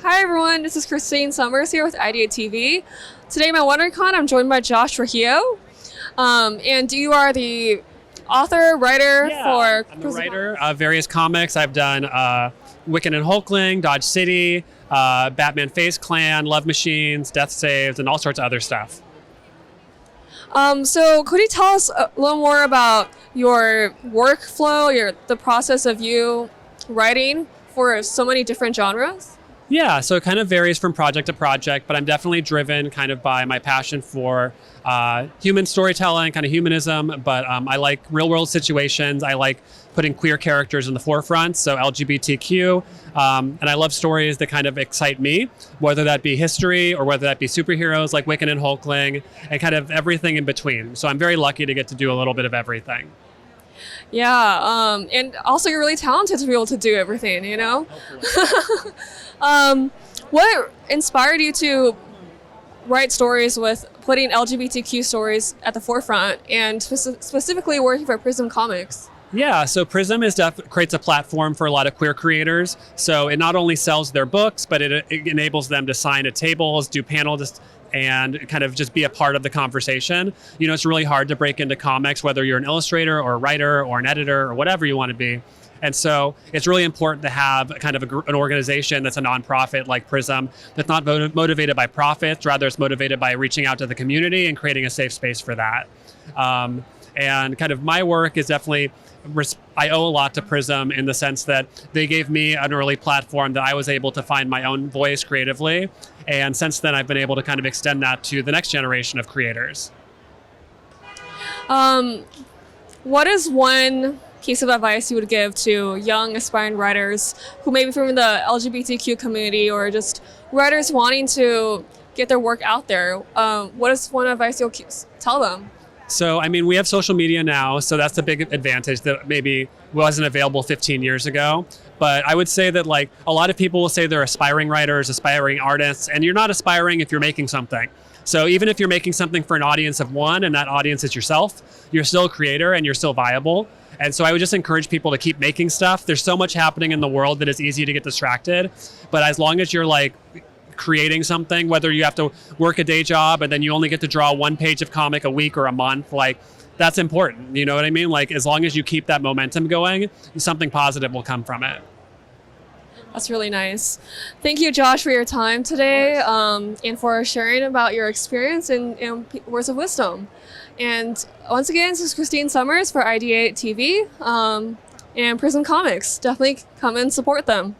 Hi everyone, this is Christine Summers here with IdeateTV. Today at Wondercon, I'm joined by Josh Trujillo. And you are the author, writer for... I'm a writer of various comics. I've done Wiccan and Hulkling, Dodge City, Batman Face Clan, Love Machines, Death Saves, and all sorts of other stuff. So could you tell us a little more about your workflow, the process of you writing for so many different genres? Yeah, so it kind of varies from project to project, but I'm definitely driven kind of by my passion for human storytelling, kind of humanism, but I like real world situations. I like putting queer characters in the forefront, so LGBTQ, and I love stories that kind of excite me, whether that be history or whether that be superheroes like Wiccan and Hulkling, and kind of everything in between. So I'm very lucky to get to do a little bit of everything. Yeah, and also you're really talented to be able to do everything, you know? What inspired you to write stories with putting LGBTQ stories at the forefront and specifically working for Prism Comics? Yeah, so Prism creates a platform for a lot of queer creators. So it not only sells their books, but it enables them to sign at tables, do panels, and kind of just be a part of the conversation. You know, it's really hard to break into comics, whether you're an illustrator or a writer or an editor or whatever you want to be. And so it's really important to have kind of an organization that's a nonprofit like Prism that's not motivated by profits, rather it's motivated by reaching out to the community and creating a safe space for that. And kind of my work is definitely, I owe a lot to Prism in the sense that they gave me an early platform that I was able to find my own voice creatively. And since then, I've been able to kind of extend that to the next generation of creators. What is one piece of advice you would give to young aspiring writers who may be from the LGBTQ community or just writers wanting to get their work out there? What is one advice you'll tell them? So, I mean, we have social media now, so that's a big advantage that maybe wasn't available 15 years ago. But I would say that like a lot of people will say they're aspiring writers, aspiring artists, and you're not aspiring if you're making something. So even if you're making something for an audience of one and that audience is yourself, you're still a creator and you're still viable. And so I would just encourage people to keep making stuff. There's so much happening in the world that it's easy to get distracted. But as long as you're like creating something, whether you have to work a day job and then you only get to draw one page of comic a week or a month, like that's important. You know what I mean? Like as long as you keep that momentum going, something positive will come from it. That's really nice. Thank you, Josh, for your time today and for sharing about your experience and words of wisdom. And once again, this is Christine Summers for IdeateTV and Prism Comics. Definitely come and support them.